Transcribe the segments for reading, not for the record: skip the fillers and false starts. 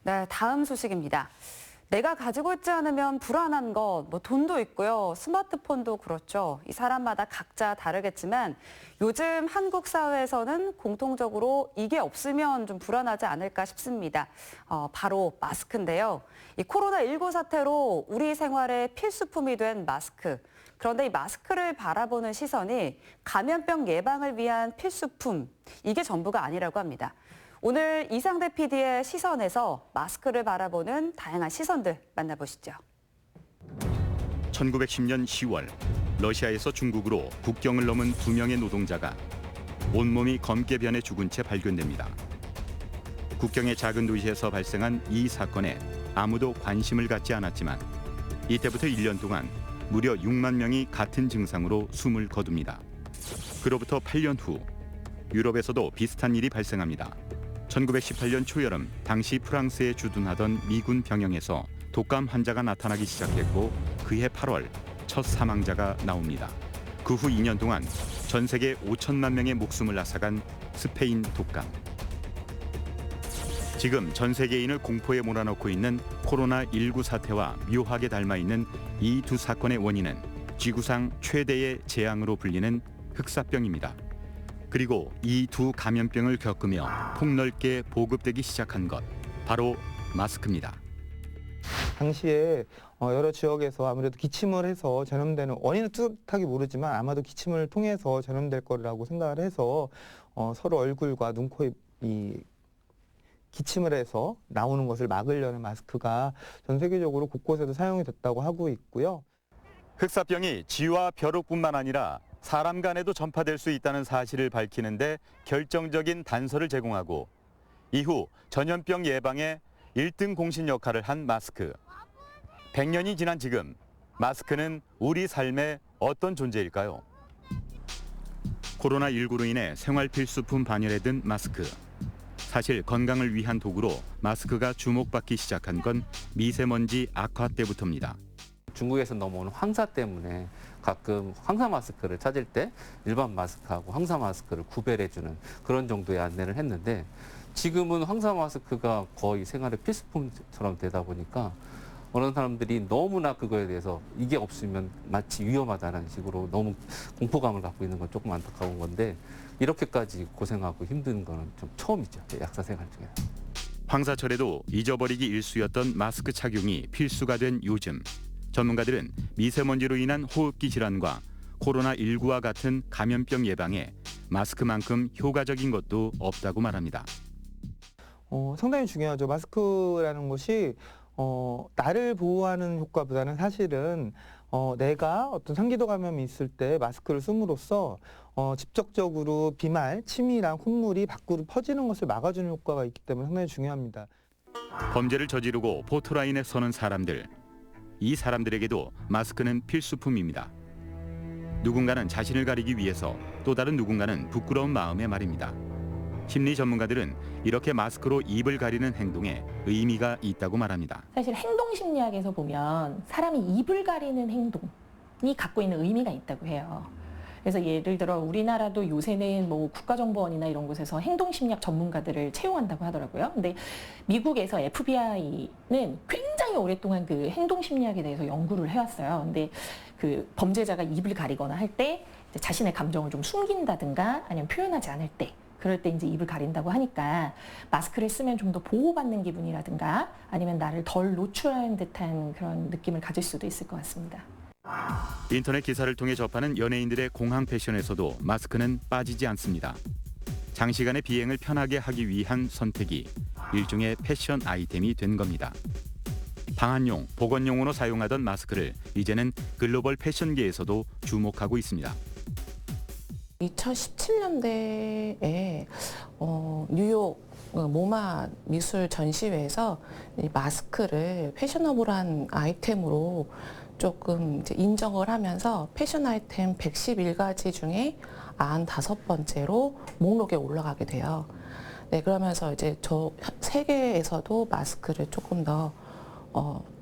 네, 다음 소식입니다. 내가 가지고 있지 않으면 불안한 것, 돈도 있고요. 스마트폰도 그렇죠. 이 사람마다 각자 다르겠지만 요즘 한국 사회에서는 공통적으로 이게 없으면 좀 불안하지 않을까 싶습니다. 바로 마스크인데요. 이 코로나19 사태로 우리 생활의 필수품이 된 마스크. 그런데 이 마스크를 바라보는 시선이 감염병 예방을 위한 필수품, 이게 전부가 아니라고 합니다. 오늘 이상대 PD의 시선에서 마스크를 바라보는 다양한 시선들 만나보시죠. 1910년 10월 러시아에서 중국으로 국경을 넘은 2명의 노동자가 온몸이 검게 변해 죽은 채 발견됩니다. 국경의 작은 도시에서 발생한 이 사건에 아무도 관심을 갖지 않았지만 이때부터 1년 동안 무려 6만 명이 같은 증상으로 숨을 거둡니다. 그로부터 8년 후 유럽에서도 비슷한 일이 발생합니다. 1918년 초여름 당시 프랑스에 주둔하던 미군 병영에서 독감 환자가 나타나기 시작했고 그해 8월 첫 사망자가 나옵니다. 그 후 2년 동안 전 세계 5천만 명의 목숨을 앗아간 스페인 독감. 지금 전 세계인을 공포에 몰아넣고 있는 코로나19 사태와 묘하게 닮아 있는 이 두 사건의 원인은 지구상 최대의 재앙으로 불리는 흑사병입니다. 그리고 이 두 감염병을 겪으며 폭넓게 보급되기 시작한 것, 바로 마스크입니다. 당시에 여러 지역에서 아무래도 기침을 해서 전염되는 원인은 뚜렷하게 모르지만 아마도 기침을 통해서 전염될 거라고 생각을 해서 서로 얼굴과 눈, 코, 입이 기침을 해서 나오는 것을 막으려는 마스크가 전 세계적으로 곳곳에도 사용이 됐다고 하고 있고요. 흑사병이 쥐와 벼룩뿐만 아니라 사람 간에도 전파될 수 있다는 사실을 밝히는데 결정적인 단서를 제공하고 이후 전염병 예방에 1등 공신 역할을 한 마스크. 100년이 지난 지금 마스크는 우리 삶의 어떤 존재일까요? 코로나19로 인해 생활 필수품 반열에 든 마스크. 사실 건강을 위한 도구로 마스크가 주목받기 시작한 건 미세먼지 악화 때부터입니다. 중국에서 넘어오는 황사 때문에 가끔 황사 마스크를 찾을 때 일반 마스크하고 황사 마스크를 구별해주는 그런 정도의 안내를 했는데 지금은 황사 마스크가 거의 생활의 필수품처럼 되다 보니까 어느 사람들이 너무나 그거에 대해서 이게 없으면 마치 위험하다는 식으로 너무 공포감을 갖고 있는 건 조금 안타까운 건데 이렇게까지 고생하고 힘든 거는 좀 처음이죠. 약사 생활 중에. 황사철에도 잊어버리기 일쑤였던 마스크 착용이 필수가 된 요즘. 전문가들은 미세먼지로 인한 호흡기 질환과 코로나19와 같은 감염병 예방에 마스크만큼 효과적인 것도 없다고 말합니다. 상당히 중요하죠. 마스크라는 것이 나를 보호하는 효과보다는 사실은 내가 어떤 상기도 감염이 있을 때 마스크를 씀으로써 직접적으로 비말, 침이랑 콧물이 밖으로 퍼지는 것을 막아주는 효과가 있기 때문에 상당히 중요합니다. 범죄를 저지르고 포토라인에 서는 사람들. 이 사람들에게도 마스크는 필수품입니다. 누군가는 자신을 가리기 위해서 또 다른 누군가는 부끄러운 마음에 말입니다. 심리 전문가들은 이렇게 마스크로 입을 가리는 행동에 의미가 있다고 말합니다. 사실 행동심리학에서 보면 사람이 입을 가리는 행동이 갖고 있는 의미가 있다고 해요. 그래서 예를 들어 우리나라도 요새는 국가정보원이나 이런 곳에서 행동심리학 전문가들을 채용한다고 하더라고요. 근데 미국에서 FBI는 굉장히 오랫동안 그 행동심리학에 대해서 연구를 해왔어요. 근데 그 범죄자가 입을 가리거나 할 때 자신의 감정을 좀 숨긴다든가 아니면 표현하지 않을 때 그럴 때 이제 입을 가린다고 하니까 마스크를 쓰면 좀 더 보호받는 기분이라든가 아니면 나를 덜 노출하는 듯한 그런 느낌을 가질 수도 있을 것 같습니다. 인터넷 기사를 통해 접하는 연예인들의 공항 패션에서도 마스크는 빠지지 않습니다. 장시간의 비행을 편하게 하기 위한 선택이 일종의 패션 아이템이 된 겁니다. 방한용, 보건용으로 사용하던 마스크를 이제는 글로벌 패션계에서도 주목하고 있습니다. 2017년대에 뉴욕 모마 미술 전시회에서 이 마스크를 패셔너블한 아이템으로 조금 이제 인정을 하면서 패션 아이템 111가지 중에 95번째로 목록에 올라가게 돼요. 네, 그러면서 이제 저 세계에서도 마스크를 조금 더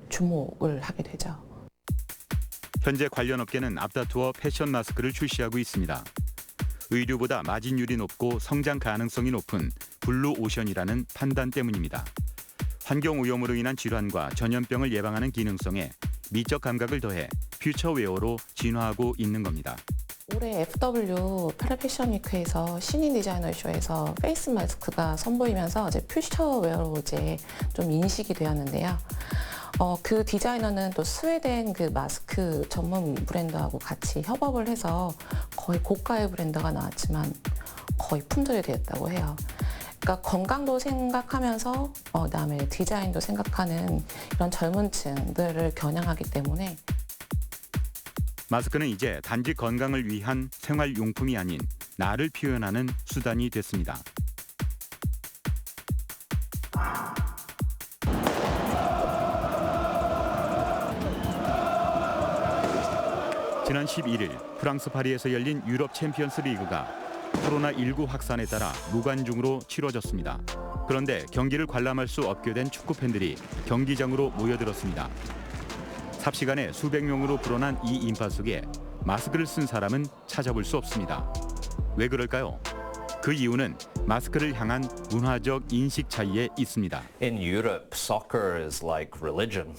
주목을 하게 되죠. 현재 관련 업계는 앞다투어 패션 마스크를 출시하고 있습니다. 의류보다 마진율이 높고 성장 가능성이 높은 블루 오션이라는 판단 때문입니다. 환경 오염으로 인한 질환과 전염병을 예방하는 기능성에 미적 감각을 더해 퓨처웨어로 진화하고 있는 겁니다. 올해 FW 패러패션 위크에서 신인 디자이너 쇼에서 페이스 마스크가 선보이면서 이제 퓨처웨어로 이제 좀 인식이 되었는데요. 그 디자이너는 또 스웨덴 그 마스크 전문 브랜드하고 같이 협업을 해서 거의 고가의 브랜드가 나왔지만 거의 품절이 되었다고 해요. 그러니까 건강도 생각하면서 그다음에 디자인도 생각하는 이런 젊은 층들을 겨냥하기 때문에 마스크는 이제 단지 건강을 위한 생활용품이 아닌 나를 표현하는 수단이 됐습니다. 지난 11일 프랑스 파리에서 열린 유럽 챔피언스 리그가 코로나19 확산에 따라 무관중으로 치러졌습니다. 그런데 경기를 관람할 수 없게 된 축구 팬들이 경기장으로 모여들었습니다. 삽시간에 수백 명으로 불어난 이 인파 속에 마스크를 쓴 사람은 찾아볼 수 없습니다. 왜 그럴까요? 그 이유는 마스크를 향한 문화적 인식 차이에 있습니다. In Europe, soccer is like religion.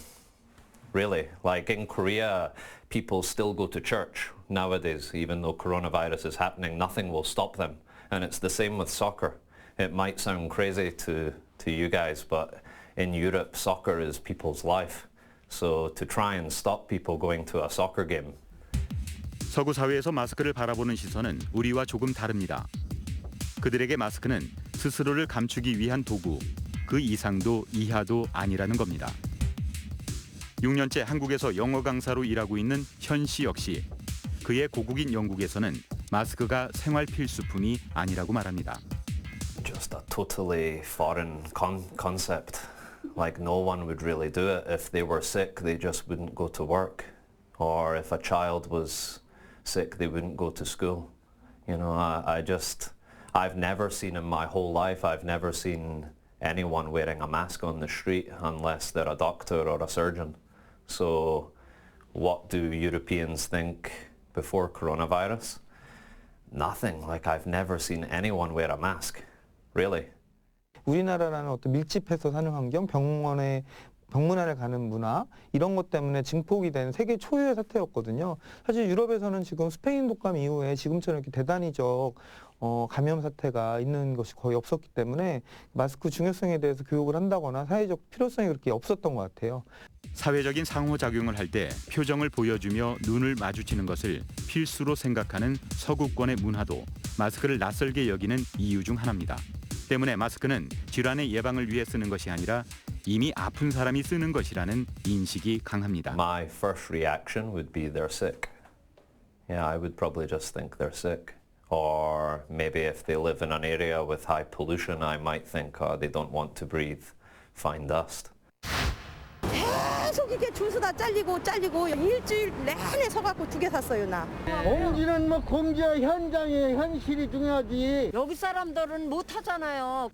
Really, like in Korea, people still go to church nowadays, even though coronavirus is happening, nothing will stop them. And it's the same with soccer. It might sound crazy to you guys, but in Europe, soccer is people's life. So to try and stop people going to a soccer game. 서구 사회에서 마스크를 바라보는 시선은 우리와 조금 다릅니다. 그들에게 마스크는 스스로를 감추기 위한 도구, 그 이상도 이하도 아니라는 겁니다. 6년째 한국에서 영어 강사로 일하고 있는 현 씨 역시 그의 고국인 영국에서는 마스크가 생활 필수품이 아니라고 말합니다. Just a totally foreign concept. Like no one would really do it. If they were sick, they just wouldn't go to work. Or if a child was sick, they wouldn't go to school. You know, I've never seen in my whole life, I've never seen anyone wearing a mask on the street unless they're a doctor or a surgeon. So what do Europeans think before coronavirus? Nothing. Like I've never seen anyone wear a mask. Really. 우리나라라는 어떤 밀집해서 사는 환경, 병문안을 가는 문화 이런 것 때문에 증폭이 된 세계 초유의 사태였거든요. 사실 유럽에서는 지금 스페인 독감 이후에 지금처럼 이렇게 대단히적 감염 사태가 있는 것이 거의 없었기 때문에 마스크 중요성에 대해서 교육을 한다거나 사회적 필요성이 그렇게 없었던 것 같아요. 사회적인 상호작용을 할 때 표정을 보여주며 눈을 마주치는 것을 필수로 생각하는 서구권의 문화도 마스크를 낯설게 여기는 이유 중 하나입니다. 때문에 마스크는 질환의 예방을 위해 쓰는 것이 아니라 이미 아픈 사람이 쓰는 것이라는 인식이 강합니다. My first reaction would be they're sick. Yeah, I would probably just think they're sick. Or maybe if they live in an area with high pollution, I might think they don't want to breathe fine dust. 계속 이게 줄 서다 잘리고 일주일 내내 서갖고 2개 샀어요 나. 공지는 뭐 공지와 현장의 현실이 중요하지. 여기 사람들은 못 하잖아요.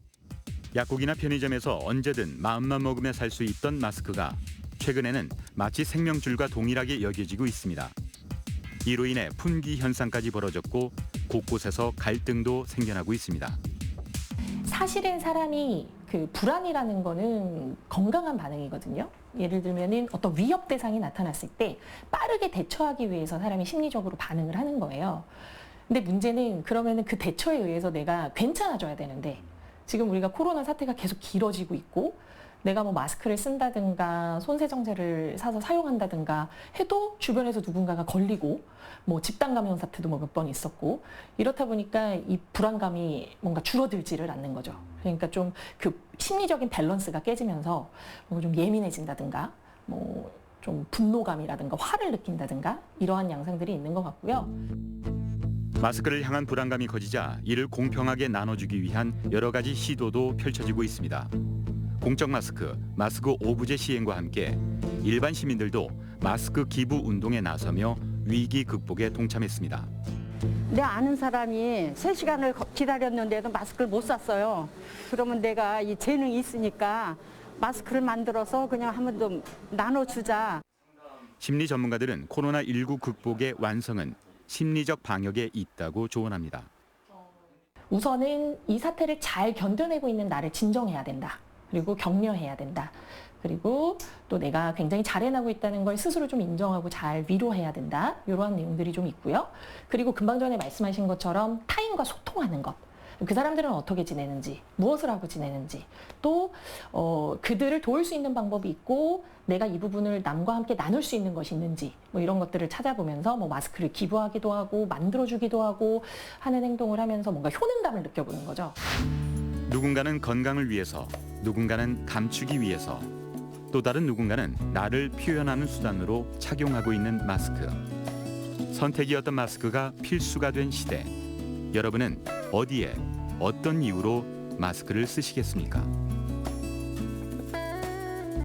약국이나 편의점에서 언제든 마음만 먹으며 살 수 있던 마스크가 최근에는 마치 생명줄과 동일하게 여겨지고 있습니다. 이로 인해 품귀 현상까지 벌어졌고 곳곳에서 갈등도 생겨나고 있습니다. 사실은 사람이 그 불안이라는 거는 건강한 반응이거든요. 예를 들면은 어떤 위협 대상이 나타났을 때 빠르게 대처하기 위해서 사람이 심리적으로 반응을 하는 거예요. 근데 문제는 그러면은 그 대처에 의해서 내가 괜찮아져야 되는데 지금 우리가 코로나 사태가 계속 길어지고 있고 내가 뭐 마스크를 쓴다든가 손세정제를 사서 사용한다든가 해도 주변에서 누군가가 걸리고 뭐 집단 감염 사태도 뭐 몇 번 있었고 이렇다 보니까 이 불안감이 뭔가 줄어들지를 않는 거죠. 그러니까 좀 그 심리적인 밸런스가 깨지면서 뭔가 좀 예민해진다든가 뭐 좀 분노감이라든가 화를 느낀다든가 이러한 양상들이 있는 것 같고요. 마스크를 향한 불안감이 커지자 이를 공평하게 나눠주기 위한 여러 가지 시도도 펼쳐지고 있습니다. 공적 마스크, 마스크 오부제 시행과 함께 일반 시민들도 마스크 기부 운동에 나서며 위기 극복에 동참했습니다. 내 아는 사람이 3시간을 기다렸는데도 마스크를 못 샀어요. 그러면 내가 이 재능이 있으니까 마스크를 만들어서 그냥 한번 좀 나눠주자. 심리 전문가들은 코로나19 극복의 완성은 심리적 방역에 있다고 조언합니다. 우선은 이 사태를 잘 견뎌내고 있는 나를 진정해야 된다. 그리고 격려해야 된다. 그리고 또 내가 굉장히 잘 해나가고 있다는 걸 스스로 좀 인정하고 잘 위로해야 된다. 이러한 내용들이 좀 있고요. 그리고 금방 전에 말씀하신 것처럼 타인과 소통하는 것. 그 사람들은 어떻게 지내는지, 무엇을 하고 지내는지, 또 그들을 도울 수 있는 방법이 있고 내가 이 부분을 남과 함께 나눌 수 있는 것이 있는지 뭐 이런 것들을 찾아보면서 뭐 마스크를 기부하기도 하고 만들어주기도 하고 하는 행동을 하면서 뭔가 효능감을 느껴보는 거죠. 누군가는 건강을 위해서, 누군가는 감추기 위해서, 또 다른 누군가는 나를 표현하는 수단으로 착용하고 있는 마스크. 선택이었던 마스크가 필수가 된 시대. 여러분은 어디에 어떤 이유로 마스크를 쓰시겠습니까?